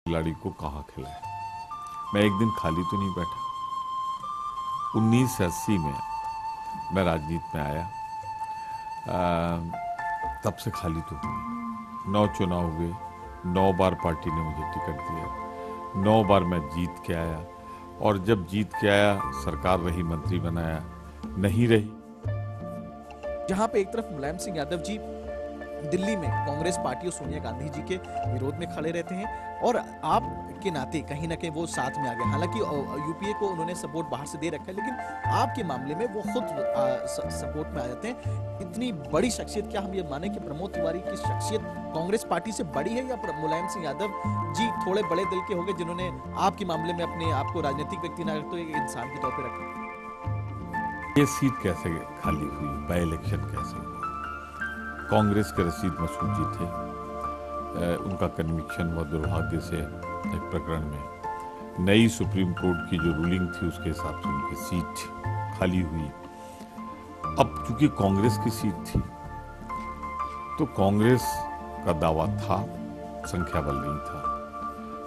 खिलाड़ी को कहाँ खिलाए। मैं एक दिन खाली तो नहीं बैठा। 1980 में मैं राजनीति में आया, तब से खाली तो हूँ। 9 चुनाव हुए, 9 बार पार्टी ने मुझे टिकट दिया, 9 बार मैं जीत के आया, और जब जीत के आया सरकार रही, मंत्री बनाया, नहीं रही। जहां पे एक तरफ मुलायम सिंह यादव जी दिल्ली में कांग्रेस पार्टी और सोनिया गांधी जी के विरोध में खड़े रहते हैं, और आप के नाते कहीं ना कहीं वो साथ में आ गए। हालांकि यूपीए को उन्होंने सपोर्ट बाहर से दे रखा है, लेकिन आपके मामले में वो खुद सपोर्ट में आ जाते हैं। इतनी बड़ी शख्सियत, क्या हम ये माने कि प्रमोद तिवारी की शख्सियत कांग्रेस पार्टी से बड़ी है, या मुलायम सिंह यादव जी थोड़े बड़े दिल के हो गए जिन्होंने आपके मामले में अपने आप को राजनीतिक व्यक्ति ना तो एक इंसान के तौर पर रखा? ये सीट कैसे खाली हुई, बाय इलेक्शन कैसे हुआ? कांग्रेस के रशीद मसूद जी थे, उनका कन्विक्शन हुआ दुर्भाग्य से एक प्रकरण में। नई सुप्रीम कोर्ट की जो रूलिंग थी उसके हिसाब से उनकी सीट खाली हुई। अब चूंकि कांग्रेस की सीट थी तो कांग्रेस का दावा था, संख्या बल नहीं था,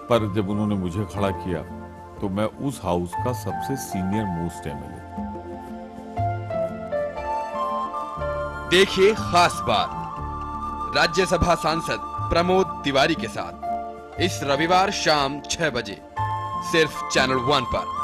पर जब उन्होंने मुझे खड़ा किया तो मैं उस हाउस का सबसे सीनियर मोस्ट एमएलए। देखिए खास बात राज्यसभा सांसद प्रमोद तिवारी के साथ इस रविवार शाम 6 बजे सिर्फ चैनल 1 पर।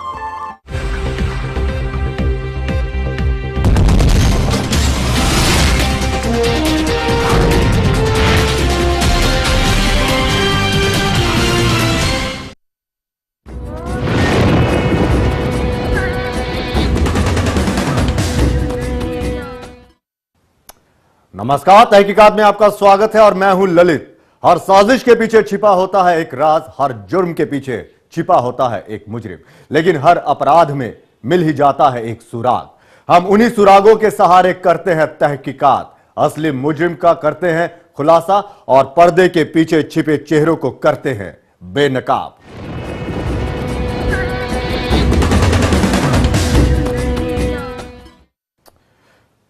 नमस्कार, तहकीकात में आपका स्वागत है और मैं हूं ललित। हर साजिश के पीछे छिपा होता है एक राज, हर जुर्म के पीछे छिपा होता है एक मुजरिम, लेकिन हर अपराध में मिल ही जाता है एक सुराग। हम उन्हीं सुरागों के सहारे करते हैं तहकीकात, असली मुजरिम का करते हैं खुलासा और पर्दे के पीछे छिपे चेहरों को करते हैं बेनकाब।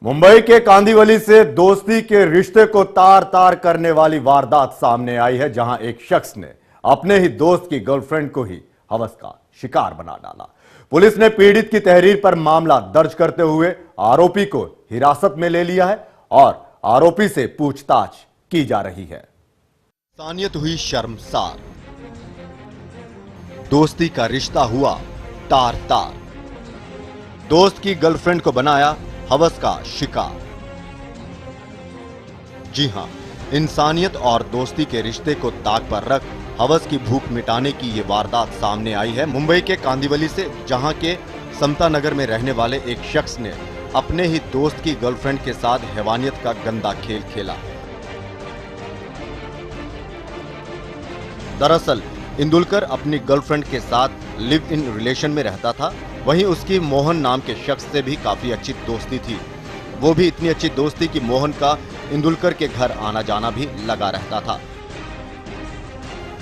मुंबई के कांदिवली से दोस्ती के रिश्ते को तार तार करने वाली वारदात सामने आई है, जहां एक शख्स ने अपने ही दोस्त की गर्लफ्रेंड को ही हवस का शिकार बना डाला। पुलिस ने पीड़ित की तहरीर पर मामला दर्ज करते हुए आरोपी को हिरासत में ले लिया है और आरोपी से पूछताछ की जा रही है। इंसानियत हुई शर्मसार, दोस्ती का रिश्ता हुआ तार तार, दोस्त की गर्लफ्रेंड को बनाया हवस का शिकार। जी हां, इंसानियत और दोस्ती के रिश्ते को ताक पर रख हवस की भूख मिटाने की ये वारदात सामने आई है मुंबई के कांदिवली से, जहां के समता नगर में रहने वाले एक शख्स ने अपने ही दोस्त की गर्लफ्रेंड के साथ हैवानियत का गंदा खेल खेला। दरअसल इंदुलकर अपनी गर्लफ्रेंड के साथ लिव इन रिलेशन में रहता था। वहीं उसकी मोहन नाम के शख्स से भी काफी अच्छी दोस्ती थी। वो भी इतनी अच्छी दोस्ती कि मोहन का इंदुलकर के घर आना जाना भी लगा रहता था,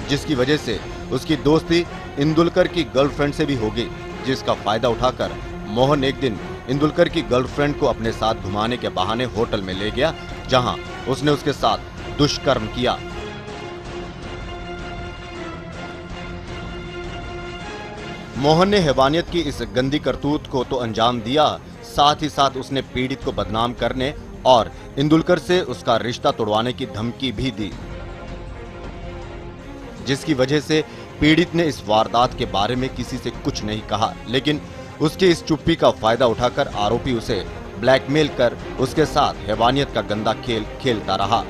जिसकी वजह से उसकी दोस्ती इंदुलकर की गर्लफ्रेंड से भी हो गई, जिसका फायदा उठाकर मोहन एक दिन इंदुलकर की गर्लफ्रेंड को अपने साथ घुमाने के बहाने होटल में ले गया, जहां उसने उसके साथ दुष्कर्म किया। मोहन ने हैवानियत की इस गंदी करतूत को तो अंजाम दिया, साथ ही साथ उसने पीड़ित को बदनाम करने और इंदुलकर से उसका रिश्ता तोड़वाने की धमकी भी दी, जिसकी वजह से पीड़ित ने इस वारदात के बारे में किसी से कुछ नहीं कहा। लेकिन उसकी इस चुप्पी का फायदा उठाकर आरोपी उसे ब्लैकमेल कर उसके साथ हैवानियत का गंदा खेल खेलता रहा।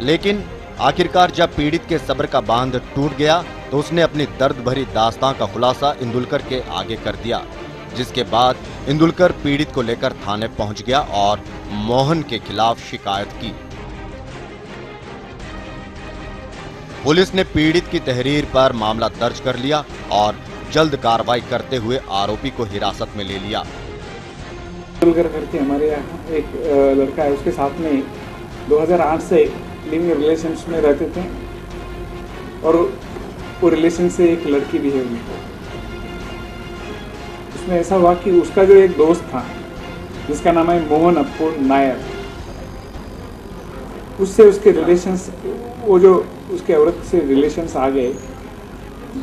लेकिन आखिरकार जब पीड़ित के सब्र का बांध टूट गया तो उसने अपनी दर्द भरी दास्तां का खुलासा इंदुलकर के आगे कर दिया, जिसके बाद इंदुलकर पीड़ित को लेकर थाने पहुंच गया और मोहन के खिलाफ शिकायत की। पुलिस ने पीड़ित की तहरीर पर मामला दर्ज कर लिया और जल्द कार्रवाई करते हुए आरोपी को हिरासत में ले लिया। इंदुलकर करके हमारे यहाँ एक लड़का है, उसके साथ में 2008 से लिविंग रिलेशंस में रहते थे और वो रिलेशन से एक लड़की भी है उनको। उसमें ऐसा हुआ कि उसका जो एक दोस्त था जिसका नाम है मोहन अप्पू नायर, उससे उसके रिलेशंस, वो जो उसके औरत से रिलेशंस आ गए।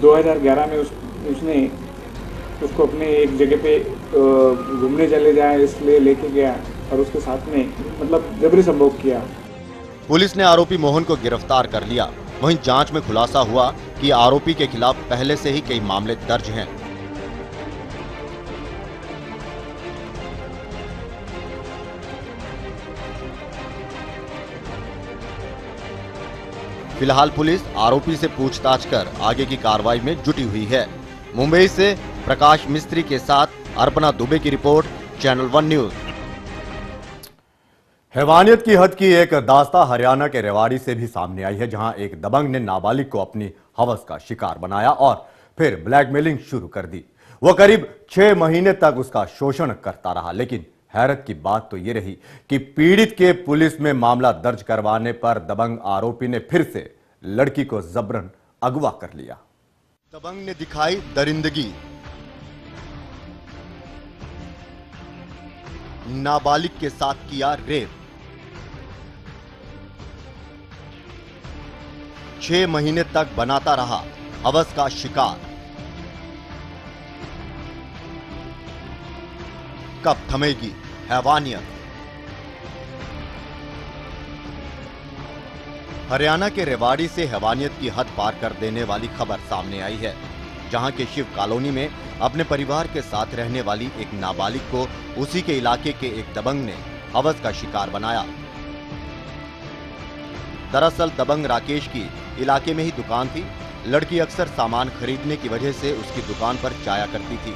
2011 में उसने उसको अपने एक जगह पे घूमने चले जाए इसलिए लेके गया और उसके साथ में मतलब जबरी संभोग किया। पुलिस ने आरोपी मोहन को गिरफ्तार कर लिया। वहीं जांच में खुलासा हुआ कि आरोपी के खिलाफ पहले से ही कई मामले दर्ज हैं। फिलहाल पुलिस आरोपी से पूछताछ कर आगे की कार्रवाई में जुटी हुई है। मुंबई से प्रकाश मिस्त्री के साथ अर्पणा दुबे की रिपोर्ट, चैनल 1 न्यूज। हैवानियत की हद की एक दास्तां हरियाणा के रेवाड़ी से भी सामने आई है, जहां एक दबंग ने नाबालिग को अपनी हवस का शिकार बनाया और फिर ब्लैकमेलिंग शुरू कर दी। वो करीब 6 महीने तक उसका शोषण करता रहा, लेकिन हैरत की बात तो ये रही कि पीड़ित के पुलिस में मामला दर्ज करवाने पर दबंग आरोपी ने फिर से लड़की को जबरन अगवा कर लिया। दबंग ने दिखाई दरिंदगी, नाबालिग के साथ किया रेप। 6 महीने तक बनाता रहा हवस का शिकार। कब थमेगी हैवानियत? हरियाणा के रेवाड़ी से हैवानियत की हद पार कर देने वाली खबर सामने आई है, जहां के शिव कॉलोनी में अपने परिवार के साथ रहने वाली एक नाबालिग को उसी के इलाके के एक दबंग ने हवस का शिकार बनाया। दरअसल दबंग राकेश की इलाके में ही दुकान थी। लड़की अक्सर सामान खरीदने की वजह से उसकी दुकान पर जाया करती थी।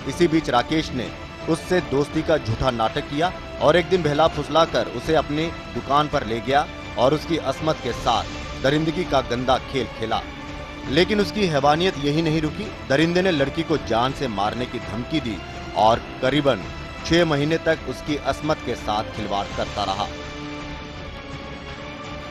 इसी बीच राकेश ने उससे दोस्ती का झूठा नाटक किया और एक दिन बहला फुसलाकर उसे अपनी दुकान पर ले गया और उसकी अस्मत के साथ दरिंदगी का गंदा खेल खेला। लेकिन उसकी हैवानियत यही नहीं रुकी। दरिंदे ने लड़की को जान से मारने की धमकी दी और करीबन 6 महीने तक उसकी अस्मत के साथ खिलवाड़ करता रहा।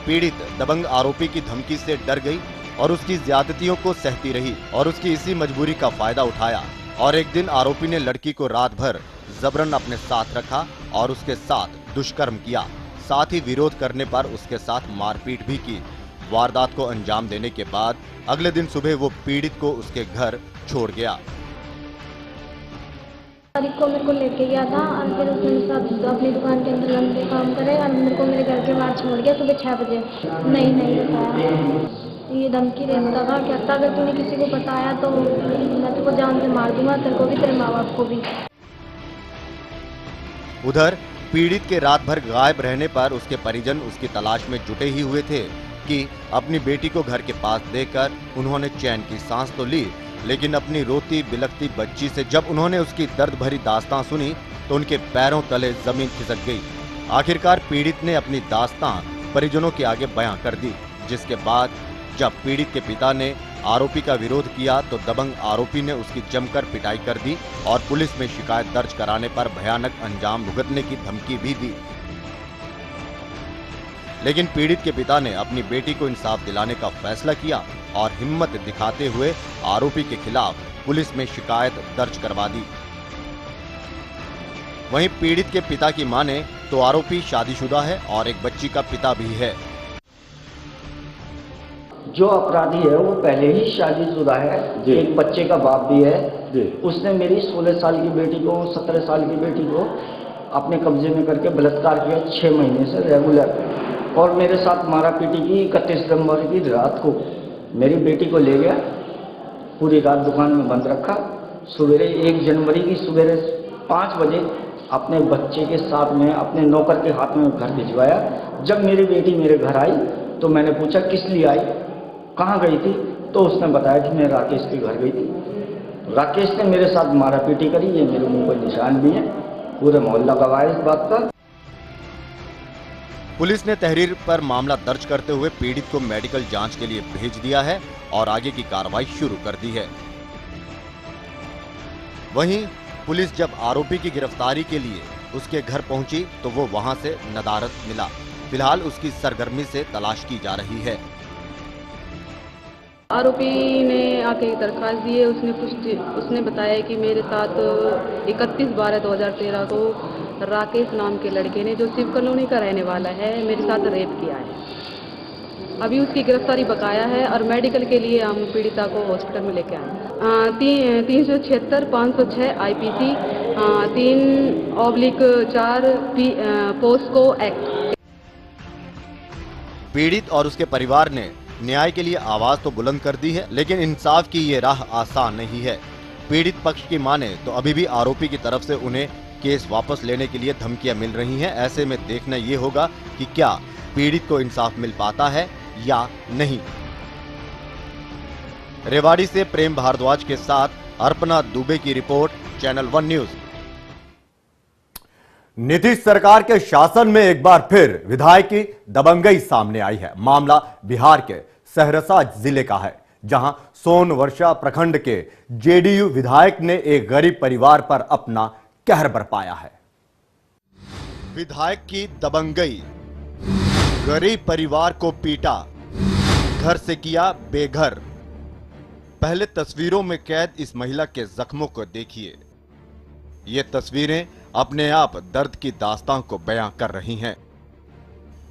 पीड़ित दबंग आरोपी की धमकी से डर गई और उसकी ज्यादतियों को सहती रही और उसकी इसी मजबूरी का फायदा उठाया और एक दिन आरोपी ने लड़की को रात भर जबरन अपने साथ रखा और उसके साथ दुष्कर्म किया। साथ ही विरोध करने पर उसके साथ मारपीट भी की। वारदात को अंजाम देने के बाद अगले दिन सुबह वो पीड़ित को उसके घर छोड़ गया। तारीख को मेरे को लेके गया था और फिर उसने मेरे साथ अपनी दुकान के अंदर लंबे काम करे और मेरे को मेरे घर के बाहर छोड़ गया सुबह 6 बजे। नहीं बताया, ये धमकी देता था, कहता अगर तूने किसी को बताया तो मैं तुझको जान से मार दूंगा, तेरे को भी तेरे माँ बाप को भी। उधर पीड़ित के रात भर गायब रहने पर उसके परिजन उसकी तलाश में जुटे ही हुए थे कि अपनी बेटी को घर के पास देखकर उन्होंने चैन की सांस तो ली, लेकिन अपनी रोती बिलखती बच्ची से जब उन्होंने उसकी दर्द भरी दास्तां सुनी तो उनके पैरों तले जमीन खिसक गई। आखिरकार पीड़ित ने अपनी दास्तां परिजनों के आगे बयां कर दी, जिसके बाद जब पीड़ित के पिता ने आरोपी का विरोध किया तो दबंग आरोपी ने उसकी जमकर पिटाई कर दी और पुलिस में शिकायत दर्ज कराने पर भयानक अंजाम भुगतने की धमकी भी दी। लेकिन पीड़ित के पिता ने अपनी बेटी को इंसाफ दिलाने का फैसला किया और हिम्मत दिखाते हुए आरोपी के खिलाफ पुलिस में शिकायत दर्ज करवा दी। वहीं पीड़ित के पिता की माने तो आरोपी शादीशुदा है और एक बच्ची का पिता भी है। जो अपराधी है वो पहले ही शादीशुदा है, एक बच्चे का बाप भी है। उसने मेरी 16 साल की बेटी को, 17 साल की बेटी को अपने कब्जे में करके बलात्कार किया 6 महीने से रेगुलर, और मेरे साथ मारा पीटी की। 31 दिसंबर की रात को मेरी बेटी को ले गया, पूरी रात दुकान में बंद रखा। सवेरे 1 जनवरी की सवेरे 5 बजे अपने बच्चे के साथ में अपने नौकर के हाथ में घर भिजवाया। जब मेरी बेटी मेरे घर आई तो मैंने पूछा किस लिए आई, कहाँ गई थी, तो उसने बताया कि मैं राकेश के घर गई थी। राकेश ने मेरे साथ मारा पीटी करी, ये मेरे मुंह पर निशान भी है, पूरे मोहल्ला गवाह है इस बात का। पुलिस ने तहरीर पर मामला दर्ज करते हुए पीड़ित को मेडिकल जांच के लिए भेज दिया है और आगे की कार्रवाई शुरू कर दी है। वहीं पुलिस जब आरोपी की गिरफ्तारी के लिए उसके घर पहुंची तो वो वहां से नदारद मिला। फिलहाल उसकी सरगर्मी से तलाश की जा रही है। आरोपी ने आके दरखास्त दी है। उसने बताया कि मेरे साथ 31/12/2013 को राकेश नाम के लड़के ने, जो शिव कॉलोनी का रहने वाला है, मेरे साथ रेप किया है। अभी उसकी गिरफ्तारी बकाया है और मेडिकल के लिए हम पीड़िता को हॉस्पिटल में लेके आए। 376 506 IPC 3/4 पोस्को एक्ट। पीड़ित और उसके परिवार ने न्याय के लिए आवाज तो बुलंद कर दी है, लेकिन इंसाफ की ये राह आसान नहीं है। पीड़ित पक्ष की माने तो अभी भी आरोपी की तरफ से उन्हें केस वापस लेने के लिए धमकियां मिल रही हैं। ऐसे में देखना ये होगा कि क्या पीड़ित को इंसाफ मिल पाता है या नहीं। रेवाड़ी से प्रेम भारद्वाज के साथ अर्पणा दुबे की रिपोर्ट, चैनल 1 न्यूज। नीतीश सरकार के शासन में एक बार फिर विधायक की दबंगई सामने आई है। मामला बिहार के सहरसा जिले का है, जहां सोनवर्षा प्रखंड के जेडीयू विधायक ने एक गरीब परिवार पर अपना कहर बरपाया है। विधायक की दबंगई, गरीब परिवार को पीटा, घर से किया बेघर। पहले तस्वीरों में कैद इस महिला के जख्मों को देखिए। ये तस्वीरें अपने आप दर्द की दास्तां को बयां कर रही हैं।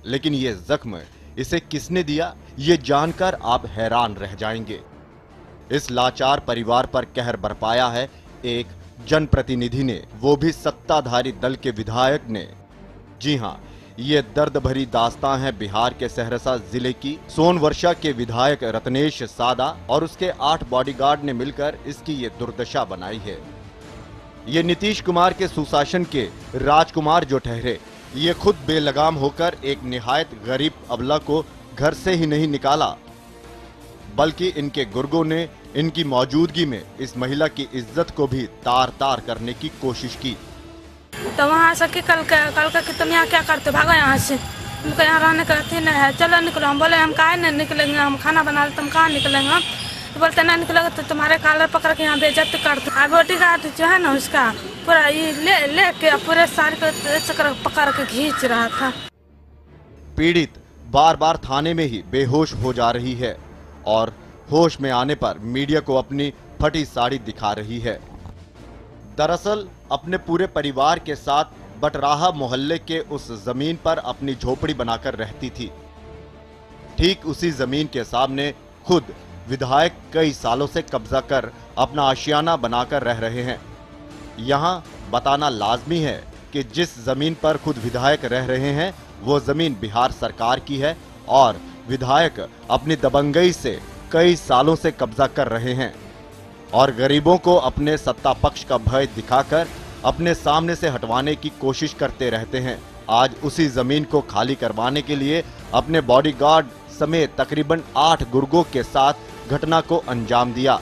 लेकिन ये जख्म इसे किसने दिया, ये जानकर आप हैरान रह जाएंगे। इस लाचार परिवार पर कहर बरपाया है एक जनप्रतिनिधि ने, वो भी सत्ताधारी दल के विधायक ने। जी हां, ये दर्द भरी दास्तां है बिहार के सहरसा जिले की। सोनवर्षा के विधायक रत्नेश सादा और उसके 8 बॉडीगार्ड ने मिलकर इसकी ये दुर्दशा बनाई है। ये नीतीश कुमार के सुशासन के राजकुमार जो ठहरे, ये खुद बेलगाम होकर एक निहायत गरीब अबला को घर से ही नहीं निकाला, बल्कि इनके गुर्गों ने इनकी मौजूदगी में इस महिला की इज्जत को भी तार तार करने की कोशिश की। तो वहाँ से कि कल का कि तुम यहाँ क्या करते, भागो यहाँ से, तुमको यहाँ रहने का अथी नहीं है, चलो निकलो। हम बोले हम काहे नहीं निकलेंगे, हम खाना बना ले, तुम कहाँ निकलेंगे। तो बोलते नहीं निकलोगे तो तुम्हारे कॉलर पकड़ के यहाँ बेइज्जती कर दो। बॉडीगार्ड जो है ना उसका पूरा ये लेके पूरे सारी को चक्कर पकड़ के खींच रहा था। पीड़ित बार बार थाने में ही बेहोश हो जा रही है और होश में आने पर मीडिया को अपनी फटी साड़ी दिखा रही है। दरअसल अपने पूरे परिवार के साथ बटराहा मोहल्ले के उस जमीन पर अपनी झोपड़ी बनाकर रहती थी। ठीक उसी जमीन के सामने खुद विधायक कई सालों से कब्जा कर अपना आशियाना बनाकर रह रहे हैं। यहाँ बताना लाजमी है कि जिस जमीन पर खुद विधायक रह रहे हैं वो जमीन बिहार सरकार की है और विधायक अपनी दबंगई से कई सालों से कब्जा कर रहे हैं और गरीबों को अपने सत्ता पक्ष का भय दिखाकर अपने सामने से हटवाने की कोशिश करते रहते हैं। आज उसी जमीन को खाली करवाने के लिए अपने बॉडीगार्ड समेत तकरीबन 8 गुर्गों के साथ घटना को अंजाम दिया।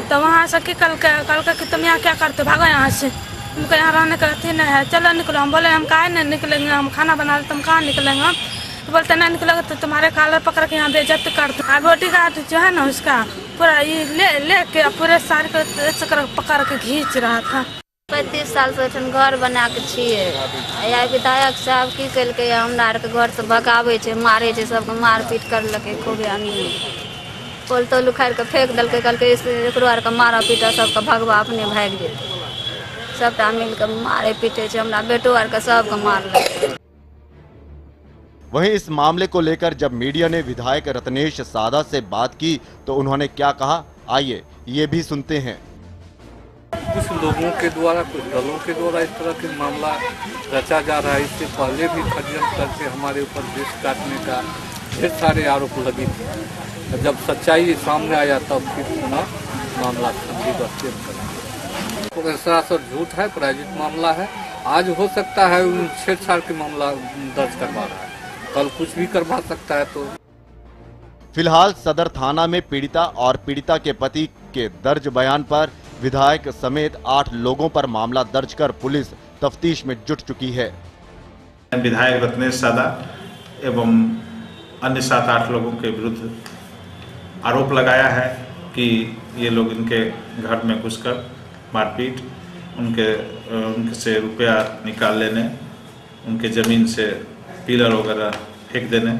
तो वहाँ से कि कल का कि तुम यहाँ क्या करते, भागो यहाँ से, तुमको यहाँ रहने का अथी नहीं है, चलो निकलो। हम बोले हम काहे नहीं निकलेंगे, हम खाना बना ले, तुम कहाँ निकलेंगे। तो बोलते नहीं निकलोगे तो तुम्हारे कॉलर पकड़ के यहाँ बेइज्जती कर दो। बॉडीगार्ड जो है ना उसका पूरा ये लेके पूरे सारी को चक्कर पकड़ के खींच रहा था। 35 साल से घर बना के छिए। या विधायक साहब की कलके हमरा आर के घर से भगावे छे, मारे छे, सबके मारपीट करलके खूबे आदमी। पोल तोल उखाड़ के फेंक दलके, कहलके एकरो आर के मारा पीटा सबके भगवा अपने भाग जेते। सबटा मिल के मारे पीटे छे, हमरा बेटो आर के सबके मारलके। वहीं इस मामले को लेकर जब मीडिया ने विधायक रत्नेश सादा से बात की तो उन्होंने क्या कहा, आइए ये भी सुनते हैं। कुछ लोगों के द्वारा, कुछ दलों के द्वारा इस तरह के मामला रचा जा रहा है। इससे पहले भी षड्यंत्र करके हमारे ऊपर देश काटने का ढेर सारे आरोप लगे थे। जब सच्चाई सामने आया तब फिर पुनः मामला तो सरासर झूठ है, प्रायोजित मामला है। आज हो सकता है छेड़छाड़ के मामला दर्ज करवा रहा है, कल कुछ भी करवा सकता है। तो फिलहाल सदर थाना में पीड़िता और पीड़िता के पति के दर्ज बयान पर विधायक समेत 8 लोगों पर मामला दर्ज कर पुलिस तफ्तीश में जुट चुकी है। विधायक रत्नेश सादा एवं अन्य 7-8 लोगों के विरुद्ध आरोप लगाया है कि ये लोग इनके घर में घुसकर मारपीट, उनके से रुपया निकाल लेने, उनके जमीन से पिलर वगैरह फेंक देने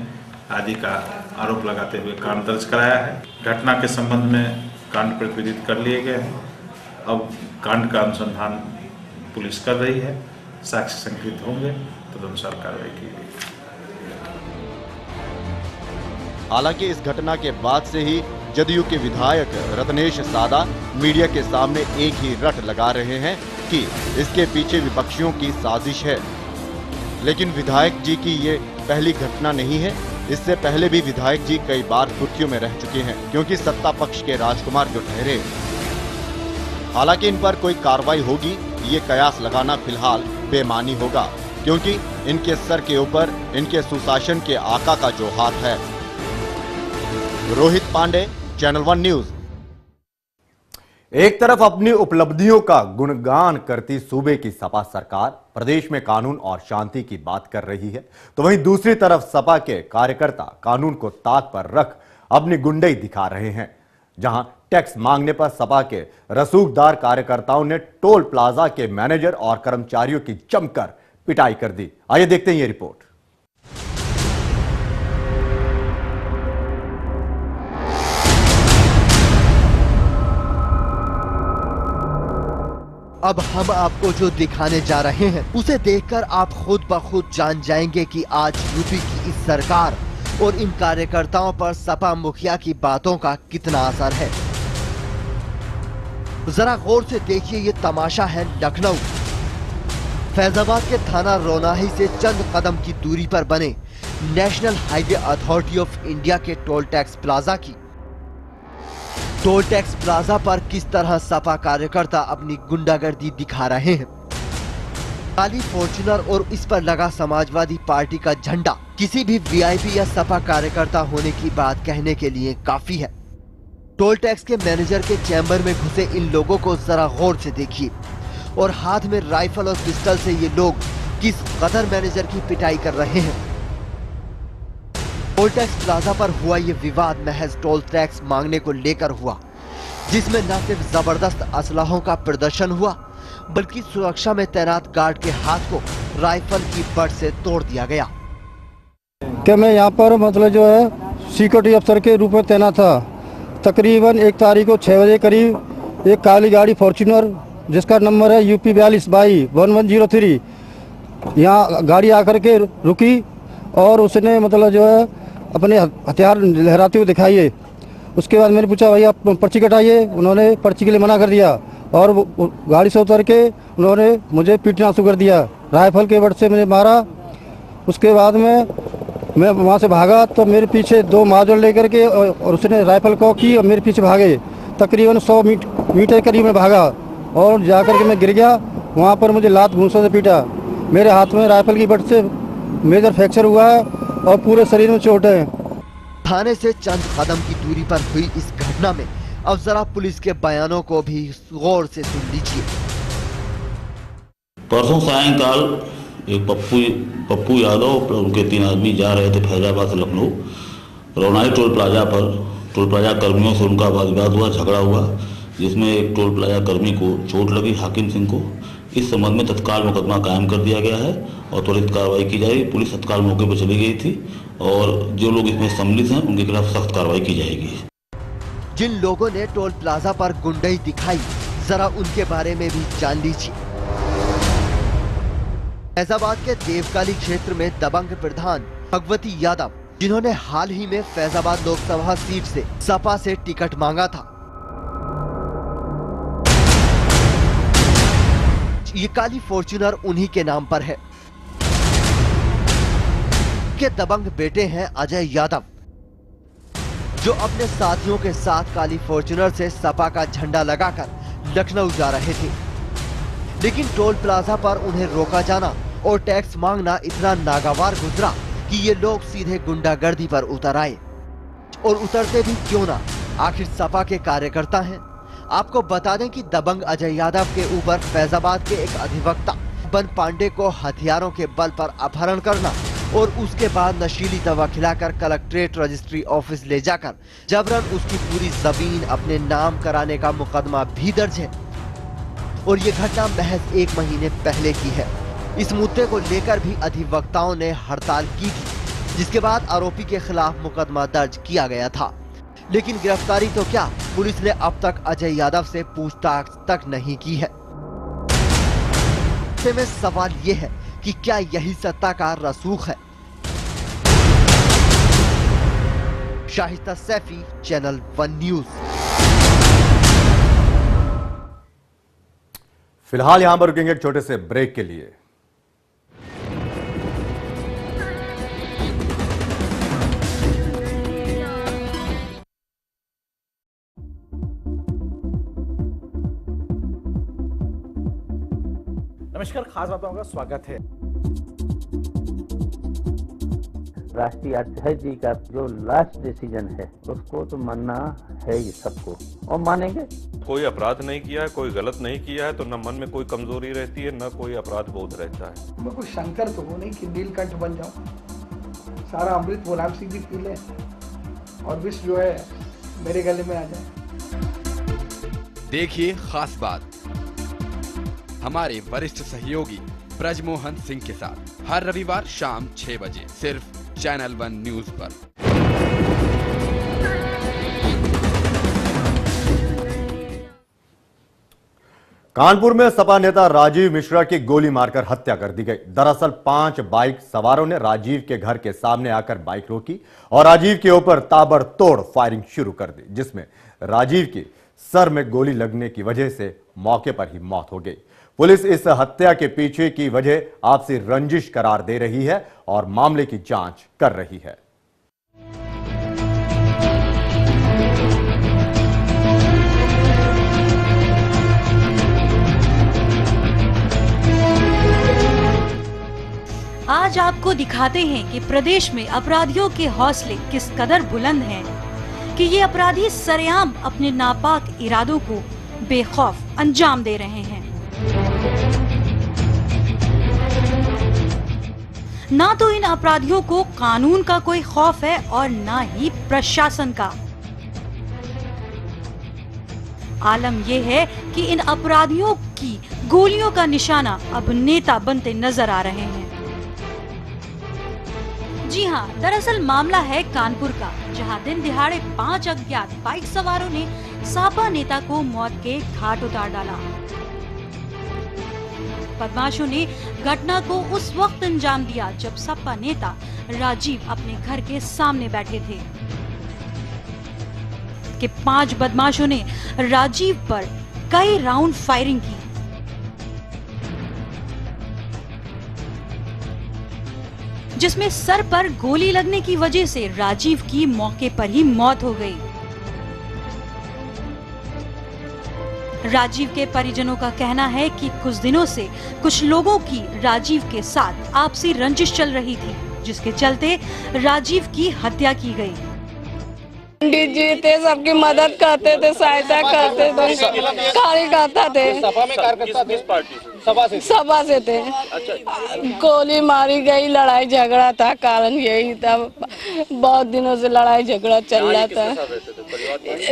आदि का आरोप लगाते हुए कांड दर्ज कराया है। घटना के संबंध में कांड प्रतिवेदित कर लिए गए हैं। अब कांड का अनुसंधान पुलिस कर रही है। साक्ष्य संकलित होंगे तदनुसार कार्रवाई की गई। हालांकि इस घटना के बाद से ही जदयू के विधायक रत्नेश सादा मीडिया के सामने एक ही रट लगा रहे हैं कि इसके पीछे विपक्षियों की साजिश है। लेकिन विधायक जी की ये पहली घटना नहीं है। इससे पहले भी विधायक जी कई बार सुर्खियों में रह चुके हैं, क्योंकि सत्ता पक्ष के राजकुमार जो ठहरे। हालांकि इन पर कोई कार्रवाई होगी ये कयास लगाना फिलहाल बेमानी होगा, क्योंकि इनके सर के ऊपर इनके सुशासन के आका का जो हाथ है। Rohit Pandey, channel 1 news. एक तरफ अपनी उपलब्धियों का गुणगान करती सूबे की सपा सरकार प्रदेश में कानून और शांति की बात कर रही है, तो वहीं दूसरी तरफ सपा के कार्यकर्ता कानून को ताक पर रख अपनी गुंडई दिखा रहे हैं। जहां टैक्स मांगने पर सपा के रसूखदार कार्यकर्ताओं ने टोल प्लाजा के मैनेजर और कर्मचारियों की जमकर पिटाई कर दी। आइए देखते हैं ये रिपोर्ट। अब हम आपको जो दिखाने जा रहे हैं उसे देखकर आप खुद ब खुद जान जाएंगे कि आज यूपी की इस सरकार और इन कार्यकर्ताओं पर सपा मुखिया की बातों का कितना असर है। जरा गौर से देखिए, ये तमाशा है लखनऊ। फैजाबाद के थाना रोनाही से चंद कदम की दूरी पर बने national highway authority of India के टोल टैक्स प्लाजा की। टोल टैक्स प्लाजा पर किस तरह सपा कार्यकर्ता अपनी गुंडागर्दी दिखा रहे हैं। काली फॉर्च्यूनर और इस पर लगा समाजवादी पार्टी का झंडा किसी भी वीआईपी या सपा कार्यकर्ता होने की बात कहने के लिए काफी है। टोल टैक्स के मैनेजर के चैम्बर में घुसे इन लोगों को जरा गौर से देखिए, और हाथ में राइफल और पिस्टल से ये लोग किस कदर मैनेजर की पिटाई कर रहे हैं। टोल टैक्स प्लाजा पर हुआ ये विवाद महज टोल टैक्स मांगने को लेकर हुआ, जिसमें न सिर्फ जबरदस्त असलहों का प्रदर्शन हुआ बल्कि सुरक्षा में तैनात गार्ड के हाथ को राइफल की बट से तोड़ दिया गया। कि मैं यहाँ पर मतलब जो है सिक्योरिटी अफसर के रूप में तैनात था। तकरीबन 1 तारीख को 6 बजे करीब एक काली गाड़ी फॉर्च्यूनर जिसका नंबर है UP 4222-1103 यहाँ गाड़ी आकर के रुकी और उसने मतलब जो है अपने हथियार लहराते हुए दिखाइए। उसके बाद मैंने पूछा भाई आप पर्ची कटाइए, उन्होंने पर्ची के लिए मना कर दिया और गाड़ी से उतर के उन्होंने मुझे पीटना शुरू कर दिया। राइफल के बट से मुझे मारा। उसके बाद में मैं वहाँ से भागा तो मेरे पीछे 2 माजोल लेकर के और उसने राइफल कॉक की और मेरे पीछे भागे। तकरीबन 100 मीटर करीब में भागा और जाकर के मैं गिर गया। वहाँ पर मुझे लात घूंसों से पीटा। मेरे हाथ में राइफल की बट से मेजर फ्रैक्चर हुआ है और पूरे शरीर में चोट है। थाने से चंद कदम की दूरी पर हुई इस घटना में अब जरा पुलिस के बयानों को भी गौर से सुन लीजिए। परसों सायंकाल एक पप्पू यादव उनके 3 आदमी जा रहे थे फैजाबाद से लखनऊ। रोनाही टोल प्लाजा पर टोल प्लाजा कर्मियों से उनका वाद विवाद हुआ, झगड़ा हुआ, जिसमें एक टोल प्लाजा कर्मी को चोट लगी, हाकिम सिंह को। इस संबंध में तत्काल मुकदमा कायम कर दिया गया है और त्वरित कार्रवाई की जाएगी। पुलिस तत्काल मौके पर चली गई थी और जो लोग इसमें सम्मिलित हैं उनके खिलाफ सख्त कार्रवाई की जाएगी। जिन लोगों ने टोल प्लाजा पर गुंडई दिखाई, जरा उनके बारे में भी जान लीजिए। फैजाबाद के देवकाली क्षेत्र में दबंग प्रधान भगवती यादव, जिन्होंने हाल ही में फैजाबाद लोकसभा सीट से सपा से टिकट मांगा था, ये काली फॉर्च्यूनर उन्हीं के नाम पर है। के दबंग बेटे हैं अजय यादव, जो अपने साथियों के साथ काली फॉर्च्यूनर से सपा का झंडा लगाकर लखनऊ जा रहे थे। लेकिन टोल प्लाजा पर उन्हें रोका जाना और टैक्स मांगना इतना नागवार गुजरा कि ये लोग सीधे गुंडागर्दी पर उतर आए। और उतरते भी क्यों ना, आखिर सपा के कार्यकर्ता हैं। आपको बता दें कि दबंग अजय यादव के ऊपर फैजाबाद के एक अधिवक्ता बन पांडे को हथियारों के बल पर अपहरण करना और उसके बाद नशीली दवा खिलाकर कलेक्ट्रेट रजिस्ट्री ऑफिस ले जाकर जबरन उसकी पूरी जमीन अपने नाम कराने का मुकदमा भी दर्ज है। और ये घटना महज 1 महीने पहले की है। इस मुद्दे को लेकर भी अधिवक्ताओं ने हड़ताल की थी, जिसके बाद आरोपी के खिलाफ मुकदमा दर्ज किया गया था। लेकिन गिरफ्तारी तो क्या, पुलिस ने अब तक अजय यादव से पूछताछ तक नहीं की है। ऐसे में सवाल ये है कि क्या यही सत्ता का रसूख है? Shahista Saifi, channel 1 news. फिलहाल यहां पर रुकेंगे एक छोटे से ब्रेक के लिए। नमस्कार, खास बातों का स्वागत है। राष्ट्रीय अध्यक्ष जी का जो लास्ट डिसीजन है उसको तो मानना है ही सबको, और मानेंगे। कोई अपराध नहीं किया है, कोई गलत नहीं किया है, तो न मन में कोई कमजोरी रहती है, न कोई अपराध बोध रहता है। मैं कोई शंकर तो हूँ नहीं कि नीलकंठ बन जाऊँ। सारा अमृत मुलायम सिंह जी पी ले और विष जो है मेरे गले में आ जाए। देखिए खास बात हमारे वरिष्ठ सहयोगी ब्रजमोहन सिंह के साथ हर रविवार शाम 6 बजे सिर्फ चैनल 1 न्यूज पर। कानपुर में सपा नेता राजीव मिश्रा की गोली मारकर हत्या कर दी गई। दरअसल 5 बाइक सवारों ने राजीव के घर के सामने आकर बाइक रोकी और राजीव के ऊपर ताबड़तोड़ फायरिंग शुरू कर दी, जिसमें राजीव की सर में गोली लगने की वजह से मौके पर ही मौत हो गई। पुलिस इस हत्या के पीछे की वजह आपसी रंजिश करार दे रही है और मामले की जांच कर रही है। आज आपको दिखाते हैं कि प्रदेश में अपराधियों के हौसले किस कदर बुलंद हैं कि ये अपराधी सरेआम अपने नापाक इरादों को बेखौफ अंजाम दे रहे हैं। ना तो इन अपराधियों को कानून का कोई खौफ है और ना ही प्रशासन का। आलम यह है कि इन अपराधियों की गोलियों का निशाना अब नेता बनते नजर आ रहे हैं। जी हां, दरअसल मामला है कानपुर का, जहां दिन दिहाड़े 5 अज्ञात बाइक सवारों ने सपा नेता को मौत के घाट उतार डाला। बदमाशों ने घटना को उस वक्त अंजाम दिया जब सपा नेता राजीव अपने घर के सामने बैठे थे कि 5 बदमाशों ने राजीव पर कई राउंड फायरिंग की। जिसमें सर पर गोली लगने की वजह से राजीव की मौके पर ही मौत हो गई। राजीव के परिजनों का कहना है कि कुछ दिनों से कुछ लोगों की राजीव के साथ आपसी रंजिश चल रही थी, जिसके चलते राजीव की हत्या की गई। पंडित जी थे, सबकी मदद करते थे, सहायता करते थे, कार्यकर्ता थे। सपा में कार्यकर्ता किस पार्टी से? सपा से थे। गोली मारी गई, लड़ाई झगड़ा था, कारण यही था। बहुत दिनों से लड़ाई झगड़ा चल रहा था।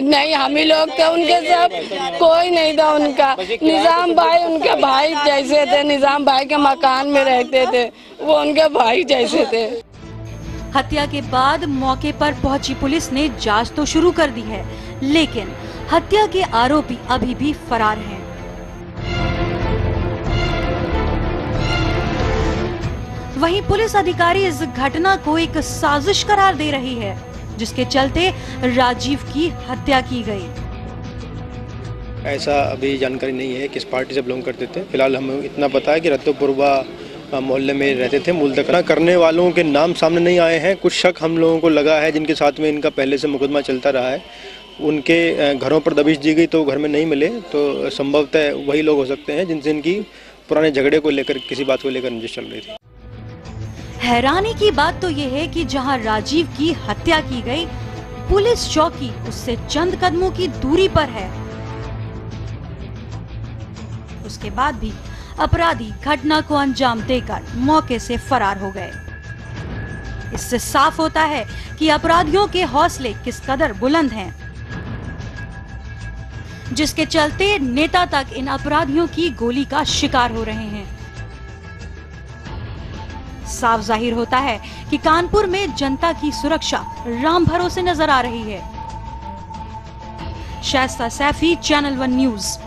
नहीं, हम ही लोग थे उनके साथ, कोई नहीं था उनका। निजाम भाई उनके भाई जैसे थे, निजाम भाई के मकान में रहते थे, वो उनके भाई जैसे थे। हत्या के बाद मौके पर पहुंची पुलिस ने जांच तो शुरू कर दी है, लेकिन हत्या के आरोपी अभी भी फरार हैं। वहीं पुलिस अधिकारी इस घटना को एक साजिश करार दे रही है, जिसके चलते राजीव की हत्या की गई। ऐसा अभी जानकारी नहीं है किस पार्टी से बिलोंग करते थे। फिलहाल हमें इतना पता है कि रत्तोपुरवा मोहल्ले में रहते थे। मूलतक करने वालों के नाम सामने नहीं आए हैं। कुछ शक हम लोगों को लगा है जिनके साथ में इनका पहले से मुकदमा चलता रहा है, उनके घरों पर दबिश दी गई तो घर में नहीं मिले, तो संभवतः वही लोग हो सकते हैं जिनसे इनकी पुराने झगड़े को लेकर किसी बात को लेकर रंजिश चल रही थी। हैरानी की बात तो यह है कि जहां राजीव की हत्या की गई, पुलिस चौकी उससे चंद कदमों की दूरी पर है। उसके बाद भी अपराधी घटना को अंजाम देकर मौके से फरार हो गए। इससे साफ होता है कि अपराधियों के हौसले किस कदर बुलंद हैं, जिसके चलते नेता तक इन अपराधियों की गोली का शिकार हो रहे हैं। साफ जाहिर होता है कि कानपुर में जनता की सुरक्षा राम भरोसे नजर आ रही है। Shaista Saifi, channel 1 news.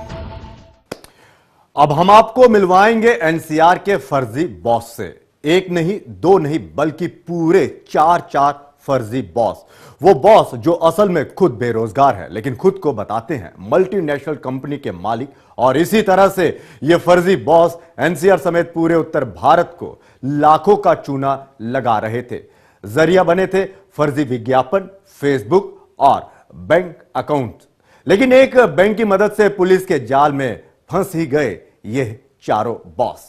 अब हम आपको मिलवाएंगे एनसीआर के फर्जी बॉस से। एक नहीं, दो नहीं, बल्कि पूरे चार फर्जी बॉस। वो बॉस जो असल में खुद बेरोजगार है लेकिन खुद को बताते हैं मल्टीनेशनल कंपनी के मालिक। और इसी तरह से ये फर्जी बॉस एनसीआर समेत पूरे उत्तर भारत को लाखों का चूना लगा रहे थे। जरिया बने थे फर्जी विज्ञापन, फेसबुक और बैंक अकाउंट। लेकिन एक बैंक की मदद से पुलिस के जाल में फंस ही गए ये चारों बॉस।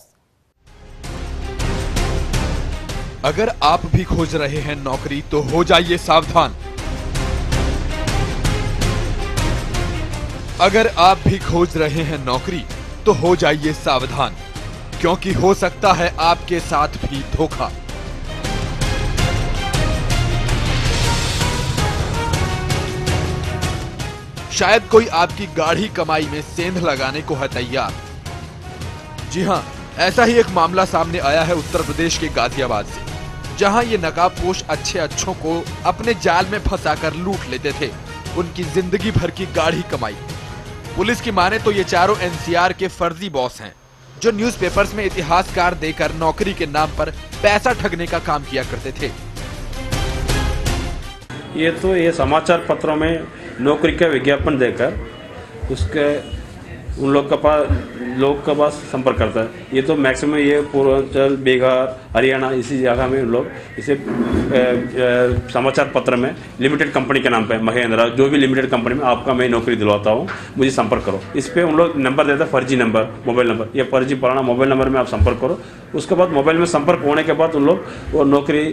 अगर आप भी खोज रहे हैं नौकरी तो हो जाइए सावधान। अगर आप भी खोज रहे हैं नौकरी तो हो जाइए सावधान, क्योंकि हो सकता है आपके साथ भी धोखा। शायद कोई आपकी गाढ़ी कमाई में सेंध लगाने को है तैयार। जी हां, ऐसा ही एक मामला सामने आया है उत्तर प्रदेश के गाजियाबाद से, जहां ये नकाबपोश अच्छों को अपने जाल में फंसाकर लूट लेते थे उनकी जिंदगी भर की गाढ़ी कमाई। पुलिस की माने तो ये चारों एनसीआर के फर्जी बॉस हैं, जो न्यूज़पेपर्स में इतिहासकार देकर नौकरी के नाम पर पैसा ठगने का काम किया करते थे। ये समाचार पत्रों में नौकरी का विज्ञापन देकर उसके उन लोग के पास संपर्क करता है। ये तो मैक्सिमम ये पूर्वांचल, बिहार, हरियाणा इसी जगह में लोग इसे समाचार पत्र में लिमिटेड कंपनी के नाम पे महेंद्रा, जो भी लिमिटेड कंपनी में आपका मैं नौकरी दिलवाता हूँ, मुझे संपर्क करो। इस पे उन लोग नंबर देता है, फर्जी नंबर, मोबाइल नंबर, ये फर्जी पुराना मोबाइल नंबर में आप संपर्क करो। उसके बाद मोबाइल में संपर्क होने के बाद उन लोग वो नौकरी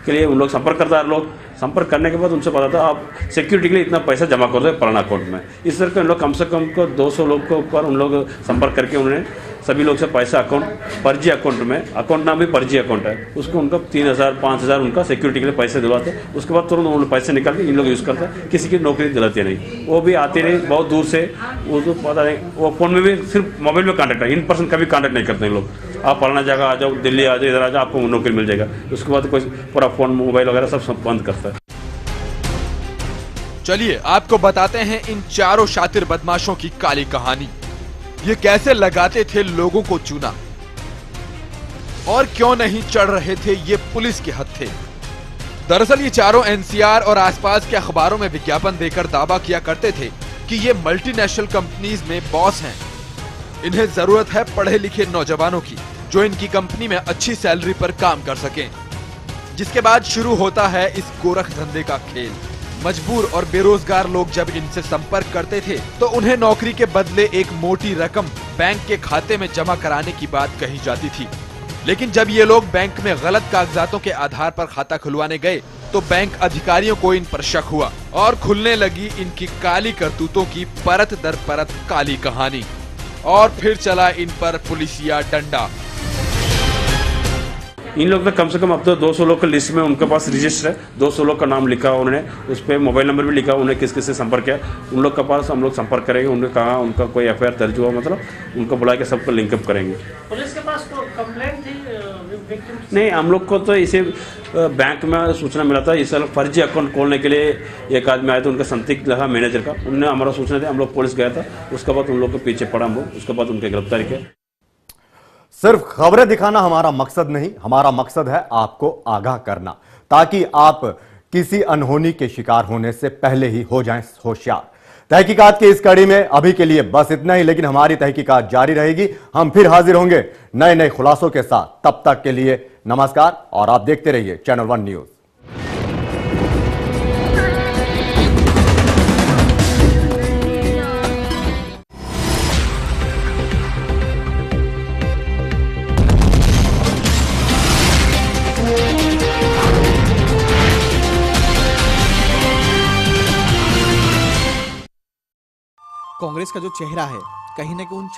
के लिए उन लोग संपर्क करता है। लोग संपर्क करने के बाद उनसे बताता है आप सिक्योरिटी के लिए इतना पैसा जमा कर दो पुराना अकाउंट में। इस तरह के उन लोग कम से कम को 200 लोग के ऊपर उन लोग संपर्क करके उन्हें सभी लोग से पैसा फर्जी अकाउंट में, अकाउंट नाम भी फर्जी अकाउंट है, उसको उनका 3000 5000 उनका सिक्योरिटी के लिए पैसे दिलवाते हैं। उसके बाद तुरंत उन पैसे निकाल के इन लोग यूज़ करते हैं। किसी की नौकरी दिलाते नहीं, वो भी आते नहीं बहुत दूर से, वो तो पता नहीं, वो फ़ोन में भी सिर्फ मोबाइल में कॉन्टैक्ट है, इन पर्सन कभी कॉन्टैक्ट नहीं करते हैं लोग। आप फलाना जगह आ जाओ, दिल्ली आ जाओ, इधर आ जाओ, आपको नौकरी मिल जाएगा। उसके बाद कोई पूरा फ़ोन, मोबाइल वगैरह सब बंद करता है। चलिए आपको बताते हैं इन चारों शातिर बदमाशों की काली कहानी। ये कैसे लगाते थे लोगों को चूना और क्यों नहीं चढ़ रहे थे ये पुलिस के हत्थे। दरअसल ये चारों एनसीआर और आसपास के अखबारों में विज्ञापन देकर दावा किया करते थे कि ये मल्टीनेशनल कंपनीज में बॉस हैं। इन्हें जरूरत है पढ़े लिखे नौजवानों की, जो इनकी कंपनी में अच्छी सैलरी पर काम कर सकें। जिसके बाद शुरू होता है इस गोरख धंधे का खेल। मजबूर और बेरोजगार लोग जब इनसे संपर्क करते थे तो उन्हें नौकरी के बदले एक मोटी रकम बैंक के खाते में जमा कराने की बात कही जाती थी। लेकिन जब ये लोग बैंक में गलत कागजातों के आधार पर खाता खुलवाने गए तो बैंक अधिकारियों को इन पर शक हुआ और खुलने लगी इनकी काली करतूतों की परत दर परत काली कहानी। और फिर चला इन पर पुलिसिया डंडा। इन लोग ने कम से कम अब तो 200 लोग का लिस्ट में उनके पास रजिस्टर है, 200 लोग का नाम लिखा उन्होंने, उस पर मोबाइल नंबर भी लिखा, उन्हें किस किस से संपर्क किया। उन लोग के पास हम लोग संपर्क करेंगे, उन्होंने कहा उनका कोई एफआईआर दर्ज हुआ, मतलब उनको बुला के सबको लिंकअप करेंगे। पुलिस के पास कंप्लेंट थी विक्टिम? नहीं, हम लोग को तो इसे बैंक में सूचना मिला था। इस फर्जी अकाउंट खोलने के लिए एक आदमी आया था, उनका संदिग्ध लगा मैनेजर का, उन्होंने हमारा सूचना दी, हम लोग पुलिस गया था। उसके बाद उन लोग के पीछे पड़ा हम लोग, उसके बाद उनके गिरफ्तारी किया। सिर्फ खबरें दिखाना हमारा मकसद नहीं, हमारा मकसद है आपको आगाह करना, ताकि आप किसी अनहोनी के शिकार होने से पहले ही हो जाएं होशियार। तहकीकात की इस कड़ी में अभी के लिए बस इतना ही, लेकिन हमारी तहकीकात जारी रहेगी। हम फिर हाजिर होंगे नए खुलासों के साथ। तब तक के लिए नमस्कार और आप देखते रहिए चैनल 1 न्यूज। कांग्रेस का जो चेहरा है, कहीं न कहीं उन